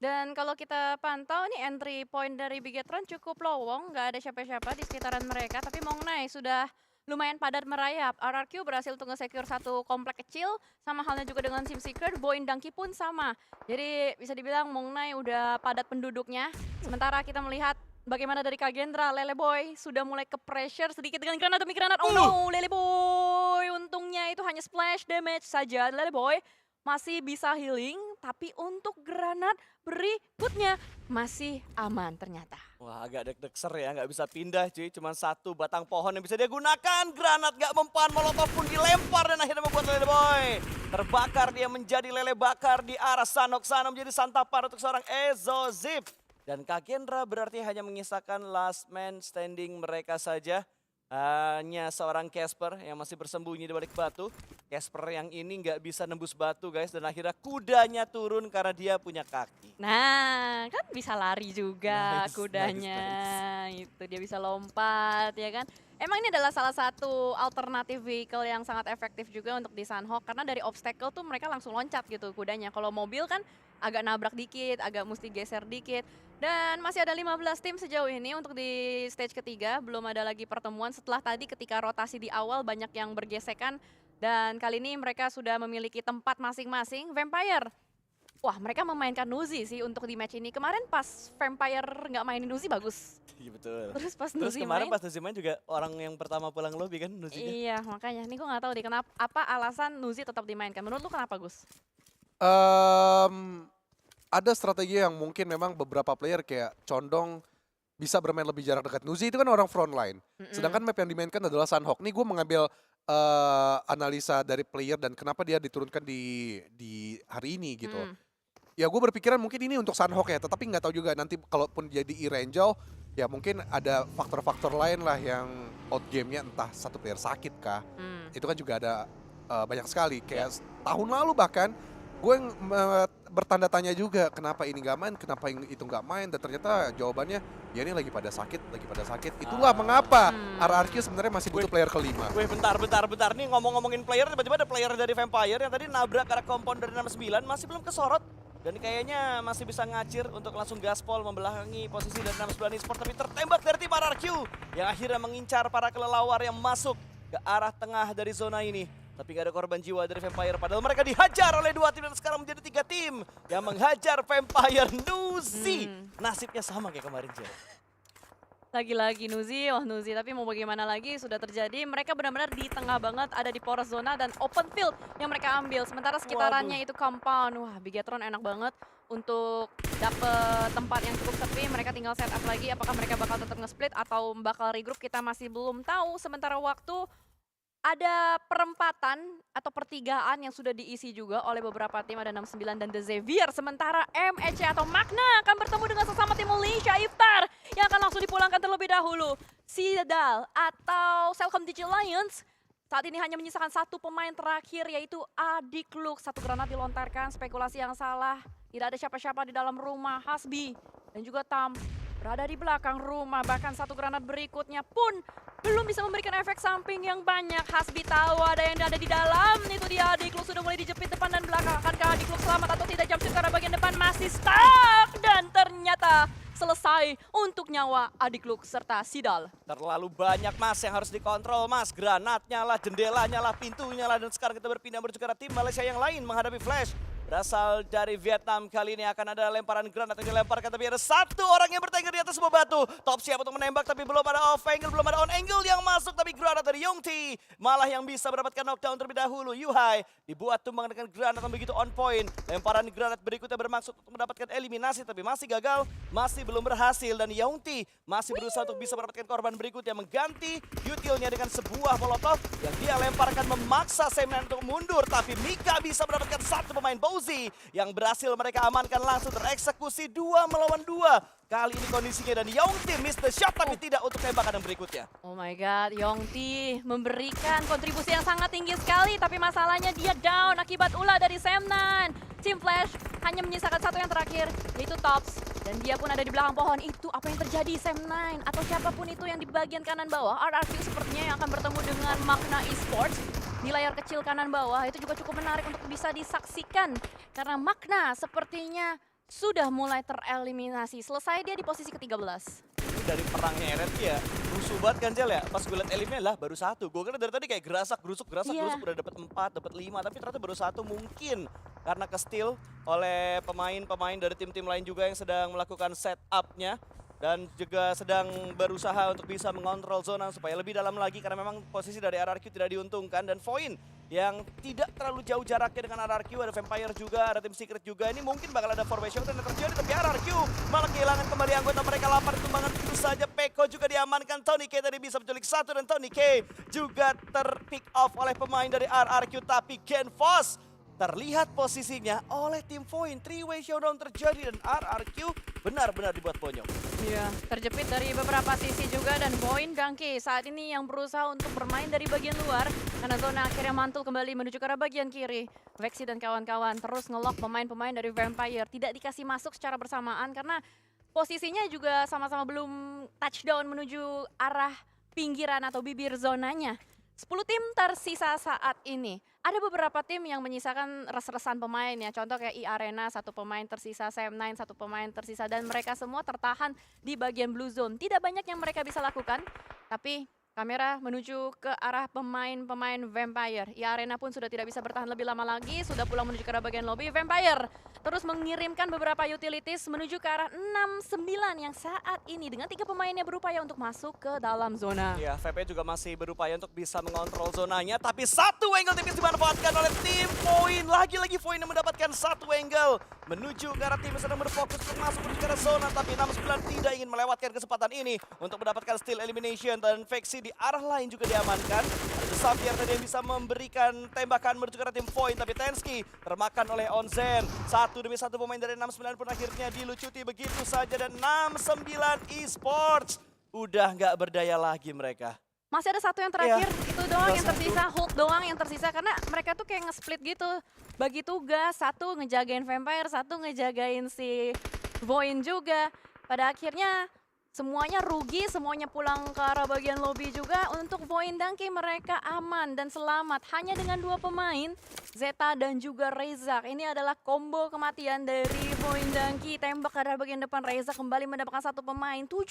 Dan kalau kita pantau nih entry point dari Bigetron cukup lowong, nggak ada siapa-siapa di sekitaran mereka. Tapi Mongnai sudah lumayan padat merayap. RRQ berhasil untuk nge-secure satu komplek kecil, sama halnya juga dengan SimSeeker, Boin Dangki pun sama. Jadi bisa dibilang Mongnai udah padat penduduknya. Sementara kita melihat bagaimana dari Kagendra, Lele Boy sudah mulai ke pressure sedikit dengan granat demi granat. Oh no, Lele Boy untungnya itu hanya splash damage saja. Lele Boy masih bisa healing, tapi untuk granat berikutnya masih aman ternyata. Wah, agak deg-degser ya, nggak bisa pindah cuy. Cuma satu batang pohon yang bisa dia gunakan. Granat nggak mempan, molotov pun dilempar dan akhirnya membuat Lele Boy terbakar. Dia menjadi lele bakar di arah Sanhok sana, menjadi santapan untuk seorang Exozip. Dan Kagendra berarti hanya menyisakan last man standing mereka saja. Hanya seorang Casper yang masih bersembunyi di balik batu. Casper yang ini nggak bisa nembus batu guys. Dan akhirnya kudanya turun karena dia punya kaki. Nah, kan bisa lari juga Nice, kudanya. nice. Itu dia bisa lompat ya kan. Emang ini adalah salah satu alternatif vehicle yang sangat efektif juga untuk di Sanhok. Karena dari obstacle tuh mereka langsung loncat gitu kudanya. Kalau mobil kan agak nabrak dikit, agak mesti geser dikit. Dan masih ada 15 tim sejauh ini untuk di stage ketiga. Belum ada lagi pertemuan setelah tadi ketika rotasi di awal banyak yang bergesekan. Dan kali ini mereka sudah memiliki tempat masing-masing. Vampire, wah mereka memainkan Nuzi sih untuk di match ini. Kemarin pas Vampire nggak mainin Nuzi bagus. Iya betul. Terus pas Terus Nuzi kemarin main, pas Nuzi main juga orang yang pertama pulang lobby kan Nuzinya. iya makanya. Ini gue nggak tahu deh kenapa apa alasan Nuzi tetap dimainkan. Menurut lu kenapa Gus? Ada strategi yang mungkin memang beberapa player kayak condong bisa bermain lebih jarak dekat. Nuzi itu kan orang front line. Sedangkan map yang dimainkan adalah Sanhok. Nih gue mengambil analisa dari player dan kenapa dia diturunkan di hari ini gitu. Ya gue berpikiran mungkin ini untuk Sanhok ya, tetapi nggak tahu juga nanti kalaupun jadi Irangel, ya mungkin ada faktor-faktor lain lah yang out game-nya entah satu player sakit kah. Itu kan juga ada banyak sekali. Kayak tahun lalu bahkan gue yang bertanda tanya juga kenapa ini nggak main, kenapa itu nggak main, dan ternyata jawabannya ya ini lagi pada sakit. Itulah mengapa RRQ sebenarnya masih butuh player kelima. Wih bentar. Nih ngomongin player, tiba-tiba ada player dari Vampire yang tadi nabrak arah kompon dari 69 masih belum kesorot. Dan kayaknya masih bisa ngacir untuk langsung gaspol membelakangi posisi dari 69 Esports. Tapi tertembak dari tim RRQ yang akhirnya mengincar para kelelawar yang masuk ke arah tengah dari zona ini. Tapi gak ada korban jiwa dari Vampire, padahal mereka dihajar oleh dua tim dan sekarang menjadi 3 tim yang menghajar Vampire. Nuzi nasibnya sama kayak kemarin Jer. Lagi-lagi Nuzi, wah Nuzi, tapi mau bagaimana lagi sudah terjadi. Mereka benar-benar di tengah banget, ada di poros zona dan open field yang mereka ambil. Sementara sekitarannya itu compound. Wah, Bigetron enak banget untuk dapet tempat yang cukup sepi. Mereka tinggal setup lagi, apakah mereka bakal tetap nge-split atau bakal regroup, kita masih belum tahu. Sementara waktu ada perempatan atau pertigaan yang sudah diisi juga oleh beberapa tim, ada 69 dan The Xavier. Sementara MEC atau Magna akan bertemu dengan sesama tim Malaysia Iftar yang akan langsung dipulangkan terlebih dahulu. Citadel atau Selcom Digi Lions saat ini hanya menyisakan satu pemain terakhir yaitu Adik Lux. Satu granat dilontarkan, spekulasi yang salah. Tidak ada siapa-siapa di dalam rumah. Hasbi dan juga Tam berada di belakang rumah, bahkan satu granat berikutnya pun belum bisa memberikan efek samping yang banyak. Hasbi tahu ada yang ada di dalam, itu dia Adik Lux sudah mulai dijepit depan dan belakang. Akankah Adik Lux selamat atau tidak? Jumpsuit karena bagian depan masih stuck dan ternyata selesai untuk nyawa Adik Lux serta Sidal. Terlalu banyak mas yang harus dikontrol mas. Granatnya lah, jendelanya lah, pintunya lah. Dan sekarang kita berpindah menuju ke arah tim Malaysia yang lain menghadapi Flash. Berasal dari Vietnam, kali ini akan ada lemparan granat yang dilemparkan, tapi ada satu orang yang bertengger di atas sebuah batu. Top siap untuk menembak, tapi belum ada off angle, belum ada on angle yang masuk, tapi granat dari Yongti malah yang bisa mendapatkan knockdown terlebih dahulu. Yuhai dibuat tumbang dengan granat yang begitu on point. Lemparan granat berikutnya bermaksud untuk mendapatkan eliminasi, tapi masih gagal, masih belum berhasil. Dan Yongti masih berusaha untuk bisa mendapatkan korban berikutnya, mengganti utilnya dengan sebuah molotov yang dia lemparkan memaksa Semnan untuk mundur. Tapi Mika bisa mendapatkan satu pemain yang berhasil mereka amankan, langsung tereksekusi 2 melawan 2. Kali ini kondisinya dan Yongti miss the shot tapi tidak untuk tembakan yang berikutnya. Oh my god, Yongti memberikan kontribusi yang sangat tinggi sekali, tapi masalahnya dia down akibat ulah dari Semnan. Team Flash hanya menyisakan satu yang terakhir, yaitu Tops. Dan dia pun ada di belakang pohon. Itu apa yang terjadi, Sem9 atau siapapun itu yang di bagian kanan bawah. RRQ sepertinya yang akan bertemu dengan Magna Esports. Di layar kecil kanan bawah itu juga cukup menarik untuk bisa disaksikan. Karena Magna sepertinya sudah mulai tereliminasi. Selesai dia di posisi ke-13. Ini dari perangnya RRQ ya, rusuh banget kan Jel ya. Pas gue liat elimnya lah baru 1. Gue kira dari tadi kayak gerasak, gerusuk Iya. udah dapat 4, dapat 5, tapi ternyata baru 1 mungkin karena ke-steal oleh pemain-pemain dari tim-tim lain juga yang sedang melakukan setup-nya dan juga sedang berusaha untuk bisa mengontrol zona supaya lebih dalam lagi karena memang posisi dari RRQ tidak diuntungkan dan Void yang tidak terlalu jauh jaraknya dengan RRQ, ada Vampire juga, ada tim Secret juga. Ini mungkin bakal ada formation dan terjadi tapi RRQ malah kehilangan kembali anggota mereka 8 tumbangan itu saja. Peko juga diamankan, Tony K tadi bisa menculik 1 dan Tony K juga terpick off oleh pemain dari RRQ tapi Genfos terlihat posisinya oleh tim Void. 3-way showdown terjadi dan RRQ benar-benar dibuat bonyok. Iya, terjepit dari beberapa sisi juga dan Void Donkey saat ini yang berusaha untuk bermain dari bagian luar karena zona akhirnya mantul kembali menuju ke arah bagian kiri. Vexi dan kawan-kawan terus ngelock pemain-pemain dari Vampire, tidak dikasih masuk secara bersamaan karena posisinya juga sama-sama belum touchdown menuju arah pinggiran atau bibir zonanya. 10 tim tersisa saat ini. Ada beberapa tim yang menyisakan res-resan pemain ya. Contoh kayak E-Arena, 1 pemain tersisa, Sam9, 1 pemain tersisa. Dan mereka semua tertahan di bagian blue zone. Tidak banyak yang mereka bisa lakukan. Tapi kamera menuju ke arah pemain-pemain Vampire. E-Arena pun sudah tidak bisa bertahan lebih lama lagi. Sudah pulang menuju ke arah bagian lobby. Vampire terus mengirimkan beberapa utilities menuju ke arah 6-9 yang saat ini dengan 3 pemainnya berupaya untuk masuk ke dalam zona. Ya, VP juga masih berupaya untuk bisa mengontrol zonanya, tapi 1 angle tipis dimanfaatkan oleh tim Void. Lagi-lagi Void yang mendapatkan 1 angle menuju ke arah tim yang sedang berfokus untuk masuk menuju ke arah zona, tapi 69 tidak ingin melewatkan kesempatan ini untuk mendapatkan steal elimination dan Vexi di arah lain juga diamankan. Ada Xavier tadi yang bisa memberikan tembakan menuju ke arah tim Void, tapi Tensky termakan oleh Onzen. 1 demi 1 pemain dari 69 pun akhirnya dilucuti begitu saja dan 69 Esports udah nggak berdaya lagi mereka. Masih ada 1 yang terakhir, itu doang tinggal yang tersisa, hold doang yang tersisa karena mereka tuh kayak nge-split gitu. Bagi tugas, 1 ngejagain Vampire, 1 ngejagain si Void juga. Pada akhirnya semuanya rugi, semuanya pulang ke arah bagian lobby juga. Untuk Void Donkey mereka aman dan selamat hanya dengan 2 pemain, Zeta dan juga Reza. Ini adalah combo kematian dari Void Donkey. Tembak ke arah bagian depan, Reza kembali mendapatkan 1 pemain. 7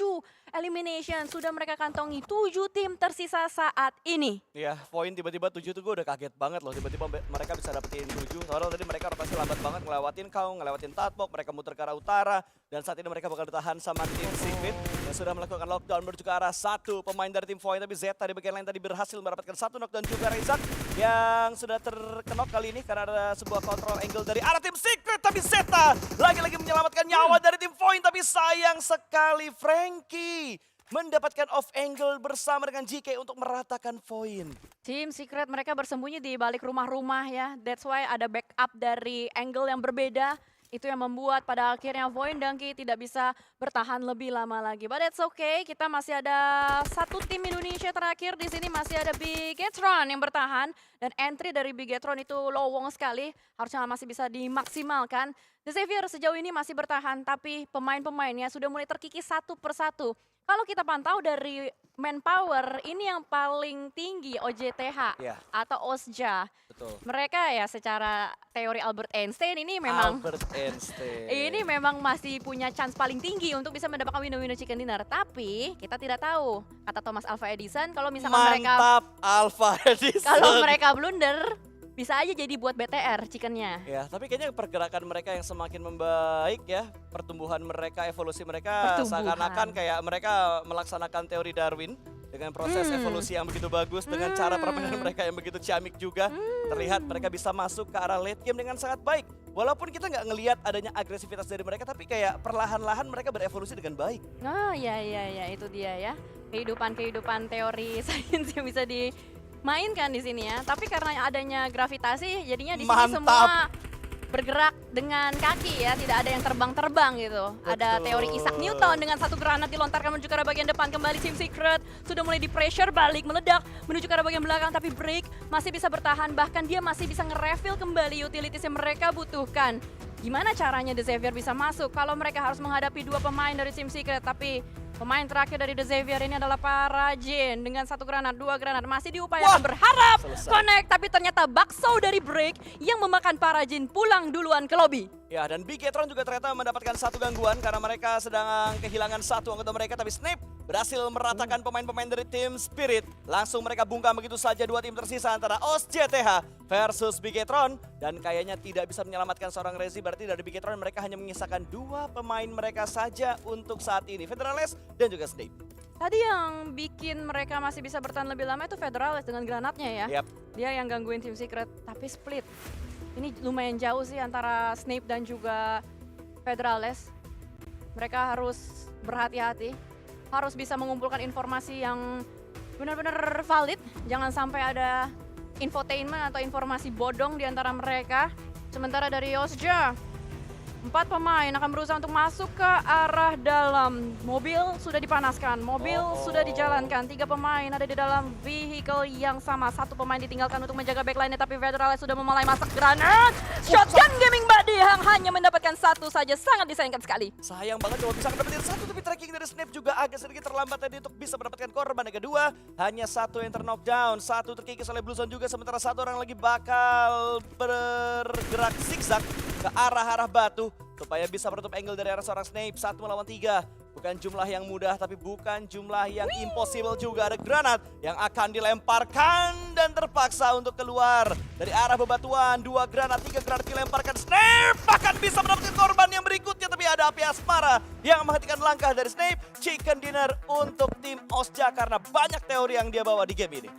elimination sudah mereka kantongi, 7 tim tersisa saat ini. Ya, Void tiba-tiba 7 tuh gue udah kaget banget loh. Tiba-tiba mereka bisa dapetin 7. Soalnya tadi mereka pasti lambat banget ngelewatin kau, ngelewatin Tatbok, mereka muter ke arah utara. Dan saat ini mereka bakal ditahan sama tim Secret yang sudah melakukan lockdown menuju ke arah 1 pemain dari tim Void. Tapi Zeta di bagian lain tadi berhasil mendapatkan 1 knockdown juga Rezak yang sudah terkenok kali ini karena ada sebuah control angle dari arah tim Secret. Tapi Zeta lagi-lagi menyelamatkan nyawa dari tim Void. Tapi sayang sekali Frankie mendapatkan off angle bersama dengan GK untuk meratakan Void. Tim Secret mereka bersembunyi di balik rumah-rumah ya. That's why ada backup dari angle yang berbeda. Itu yang membuat pada akhirnya Void Donkey tidak bisa bertahan lebih lama lagi. But it's okay, kita masih ada 1 tim Indonesia terakhir di sini, masih ada Bigetron yang bertahan dan entry dari Bigetron itu lowong sekali, harusnya masih bisa dimaksimalkan. The Xavier sejauh ini masih bertahan, tapi pemain-pemainnya sudah mulai terkikis 1 persatu. Kalau kita pantau dari manpower, ini yang paling tinggi OJTH Ya. atau OSJA. Betul. Mereka ya secara teori Albert Einstein ini memang Albert Einstein. ini memang masih punya chance paling tinggi untuk bisa mendapatkan winner-winner chicken dinner. Tapi kita tidak tahu, kata Thomas Alva Edison, kalau misalkan mereka Mantap Alpha Edison. kalau mereka blunder, bisa aja jadi buat BTR chickennya. Ya, tapi kayaknya pergerakan mereka yang semakin membaik ya. Pertumbuhan mereka, evolusi mereka Pertumbuhan. seakan-akan kayak mereka melaksanakan teori Darwin. Dengan proses evolusi yang begitu bagus, dengan cara permainan mereka yang begitu ciamik juga. Terlihat mereka bisa masuk ke arah late game dengan sangat baik. Walaupun kita nggak ngelihat adanya agresivitas dari mereka, tapi kayak perlahan-lahan mereka berevolusi dengan baik. Oh ya itu dia ya. Kehidupan teori sains yang bisa dimainkan di sini ya. Tapi karena adanya gravitasi, jadinya di sini Mantap. semua bergerak dengan kaki ya, tidak ada yang terbang-terbang gitu. Ada Betul. teori Isaac Newton dengan 1 granat dilontarkan menuju ke arah bagian depan, kembali Team Secret sudah mulai di pressure balik meledak menuju ke arah bagian belakang, tapi Break masih bisa bertahan, bahkan dia masih bisa nge-refill kembali utilities yang mereka butuhkan. Gimana caranya The Xavier bisa masuk kalau mereka harus menghadapi 2 pemain dari Team Secret, tapi pemain terakhir dari The Xavier ini adalah Parajin dengan 1 granat, 2 granat. Masih diupayakan berharap Selesai. connect, tapi ternyata bakso dari Break yang memakan Parajin pulang duluan ke lobby. Ya, dan Bigetron juga ternyata mendapatkan satu gangguan karena mereka sedang kehilangan satu anggota mereka, tapi Snape berhasil meratakan pemain-pemain dari tim Spirit. Langsung mereka bungkam begitu saja dua tim tersisa antara OS JTH versus Bigetron. Dan kayaknya tidak bisa menyelamatkan seorang Rezi, berarti dari Bigetron mereka hanya menyisakan dua pemain mereka saja untuk saat ini, Federales dan juga Snape. Tadi yang bikin mereka masih bisa bertahan lebih lama itu Federales dengan granatnya ya. Yap. Dia yang gangguin tim Secret, tapi split. Ini lumayan jauh sih antara Snape dan juga Federales. Mereka harus berhati-hati, harus bisa mengumpulkan informasi yang benar-benar valid. Jangan sampai ada infotainment atau informasi bodong di antara mereka. Sementara dari Osja, 4 pemain akan berusaha untuk masuk ke arah dalam. Mobil sudah dipanaskan, mobil sudah dijalankan. 3 pemain ada di dalam vehicle yang sama. 1 pemain ditinggalkan untuk menjaga backline-nya, tapi Federales sudah memulai masak granat. Shotgun Gaming Buddy yang hanya mendapatkan 1 saja, sangat disayangkan sekali. Sayang banget cuma bisa mendapatkan 1, tapi tracking dari Snape juga agak sedikit terlambat tadi untuk bisa mendapatkan korban. Yang kedua, hanya 1 yang ter-knockdown, 1 terkikis oleh Bluezone juga, sementara 1 orang lagi bakal bergerak zigzag ke arah-arah batu supaya bisa menutup angle dari arah seorang Snape. 1 melawan 3. Bukan jumlah yang mudah, tapi bukan jumlah yang impossible juga. Ada granat yang akan dilemparkan dan terpaksa untuk keluar dari arah bebatuan. 2 granat, 3 granat dilemparkan. Snape bahkan bisa mendapatkan korban yang berikutnya, tapi ada api asmara yang menghentikan langkah dari Snape. Chicken dinner untuk tim Osja karena banyak teori yang dia bawa di game ini.